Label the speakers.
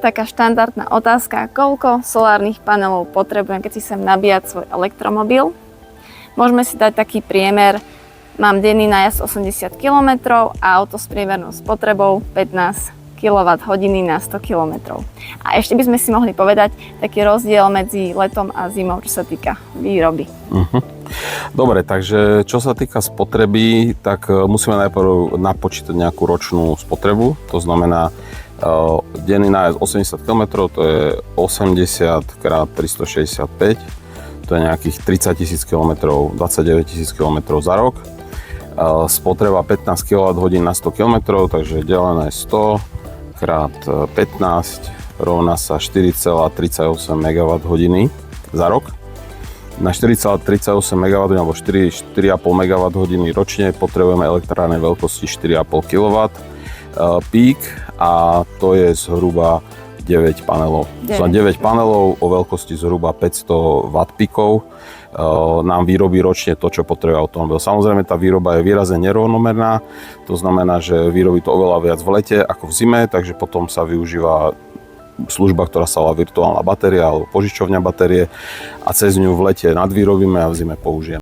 Speaker 1: Taká štandardná otázka, koľko solárnych panelov potrebujem, keď si chcem nabíjať svoj elektromobil. Môžeme si dať taký priemer, mám denný nájazd 80 km a auto s priemernou spotrebou 15 kWh na 100 km. A ešte by sme si mohli povedať taký rozdiel medzi letom a zimou, čo sa týka výroby.
Speaker 2: Dobre, takže čo sa týka spotreby, tak musíme najprv napočítať nejakú ročnú spotrebu. To znamená, denný nájazd 80 km, to je 80 x 365, to je nejakých 30 000 km, 29 000 km za rok. Spotreba 15 kWh na 100 km, takže delené 100 x 15 rovná sa 4,38 MWh za rok. Na 4,38 MWh alebo 4,5 MWh ročne potrebujeme elektrárne veľkosti 4,5 kW pík a to je zhruba 9 panelov. 9 panelov o veľkosti zhruba 500 W píkov nám vyrobí ročne to, čo potrebuje automobil. Samozrejme, tá výroba je výrazne nerovnomerná, to znamená, že vyrobí to oveľa viac v lete ako v zime, takže potom sa využíva služba, ktorá sa volá virtuálna batéria alebo požičovňa batérie a cez ňu v lete nadvyrobíme a v zime použijeme.